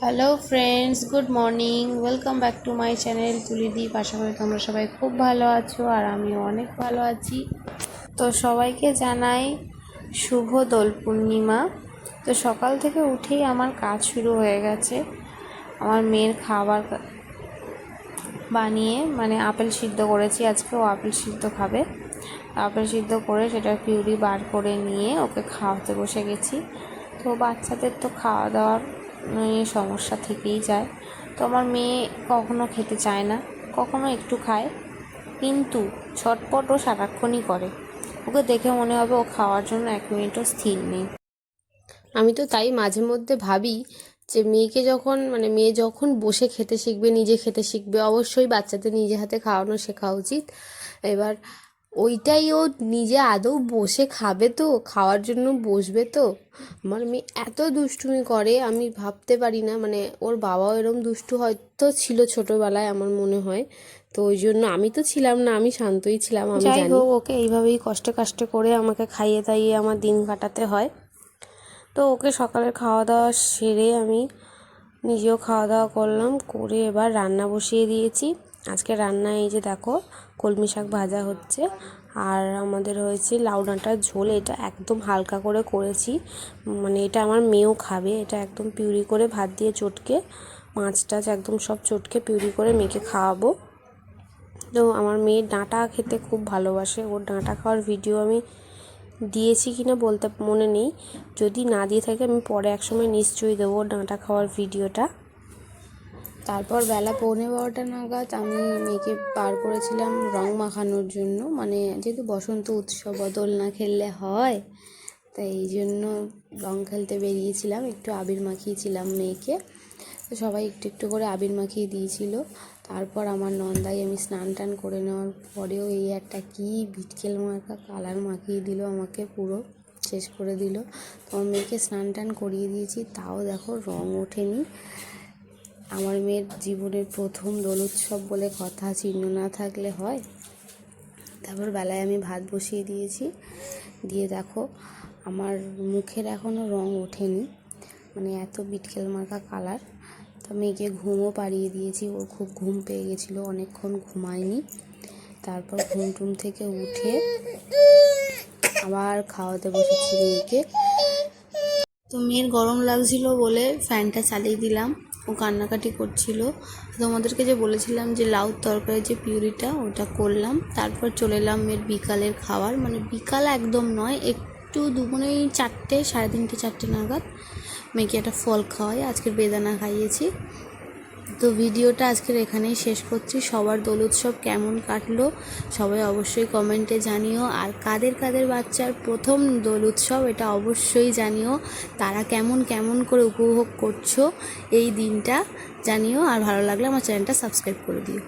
Hello friends, good morning. Welcome back to my channel Tulidip. আশা করি তোমরা সবাই খুব ভালো আছো আর আমিও অনেক ভালো আছি। তো সবাইকে জানাই শুভ দোল পূর্ণিমা। তো সকাল থেকে উঠেই আমার কাজ শুরু হয়ে গেছে। আমার মেয়ের খাবার বানিয়ে আপেল সিদ্ধ করেছি, আজকে ও আপেল সিদ্ধ খাবে। আপেল সিদ্ধ করে সেটার পিউরি বার করে নিয়ে ওকে খাওয়াতে বসে গেছি। তো বাচ্চাদের তো খাওয়া দাওয়ার সমস্যা থেকেই যায়। তো আমার মেয়ে কখনো খেতে চায় না, কখনো একটু খায়, কিন্তু ছটপট ও সারাক্ষণই করে। ওকে দেখে মনে হবে ও খাওয়ার জন্য 1 মিনিটও স্থির নেই। আমি তো তাই মাঝে মধ্যে ভাবি যে মেয়ে যখন বসে খেতে শিখবে, নিজে খেতে শিখবে, অবশ্যই বাচ্চাদের নিজে হাতে খাওয়ানো শেখা উচিত। এবার ওইটাই ও নিজে আদৌ বসে খাবে তো, খাওয়ার জন্য বসবে তো। আমার মেয়ে এত দুষ্টুমি করে আমি ভাবতে পারি না। ওর বাবাও এরম দুষ্টু হয়তো ছিল ছোটোবেলায়, আমার মনে হয়। তো ওই জন্য আমি তো ছিলাম না, আমি শান্তই ছিলাম, আমি যাই জানি। হোক, ওকে এইভাবেই কষ্টে কষ্টে করে আমাকে খাইয়ে দাইয়ে আমার দিন কাটাতে হয়। তো ওকে সকালের খাওয়া দাওয়া সেরে আমি নিজেও খাওয়া দাওয়া করলাম, করে এবার রান্না বসিয়ে দিয়েছি। আজকে রান্না এই যে দেখো, কলমি শাক ভাজা হচ্ছে, আর আমাদের হয়েছে লাউ ডাঁটার ঝোল। এটা একদম হালকা করে করেছি, এটা আমার মেয়েও খাবে। এটা একদম পিউরি করে ভাত দিয়ে চটকে, মাছ টাছ একদম সব চটকে পিউরি করে মেয়েকে খাওয়াবো। তো আমার মেয়ে ডাঁটা খেতে খুব ভালোবাসে। ওর ডাঁটা খাওয়ার ভিডিও আমি দিয়েছি কিনা বলতে মনে নেই, যদি না দিয়ে থাকে আমি পরে একসময় নিশ্চয়ই দেবো ডাঁটা খাওয়ার ভিডিওটা। তারপর বেলা 11:15 নাগাদ আমি মেয়েকে বার করেছিলাম রং মাখানোর জন্য। যেহেতু বসন্ত উৎসব, দোল না খেললে হয়, তাই এই জন্য রং খেলতে বেরিয়েছিলাম। একটু আবির মাখিয়েছিলাম মেয়েকে, তো সবাই একটু একটু করে আবির মাখিয়ে দিয়েছিল। তারপর আমার নন্দাই আমি স্নান টান করে নেওয়ার পরেও এই একটা কি বিটকেল মাখা কালার মাখিয়ে দিল, আমাকে পুরো শেষ করে দিল। তো আমার মেয়েকে স্নান টান করিয়ে দিয়েছি, তাও দেখো রং ওঠেনি। আমার মেয়ের জীবনের প্রথম দোল উৎসব বলে কথা, চিহ্ন না থাকলে হয়। তারপর বেলায় আমি ভাত বসিয়ে দিয়েছি, দিয়ে দেখো আমার মুখের এখনও রং ওঠেনি, এত বিটকেল মাখা কালার। তো মেয়েকে ঘুমও পাড়িয়ে দিয়েছি, ওর খুব ঘুম পেয়ে গেছিলো, অনেকক্ষণ ঘুমায়নি। তারপর ঘুম টুম থেকে উঠে আবার খাওয়াতে বসেছি মেয়েকে। তো মেয়ের গরম লাগছিল বলে ফ্যানটা চালিয়ে দিলাম, ও কান্নাকাটি করছিল। তোমাদেরকে যে বলেছিলাম যে লাউ তরকারির যে পিউরিটা, ওটা করলাম। তারপর চলে এলাম মেয়ের বিকালের খাবার, বিকাল একদম নয়, একটু দুপুরে 4টে, 3:30, 4টে নাগাদ মেয়েকে একটা ফল খাওয়াই। আজকের বেদানা খাইয়েছি। তো ভিডিওটা আজকের এখানেই শেষ করছি। সবার দোল উৎসব কেমন কাটলো সবাই অবশ্যই কমেন্টে জানিও। আর কাদের কাদের বাচ্চার প্রথম দোল উৎসব এটা অবশ্যই জানিও, তারা কেমন কেমন করে উপভোগ করছো এই দিনটা জানিও। আর ভালো লাগলে আমার চ্যানেলটা সাবস্ক্রাইব করে দিও।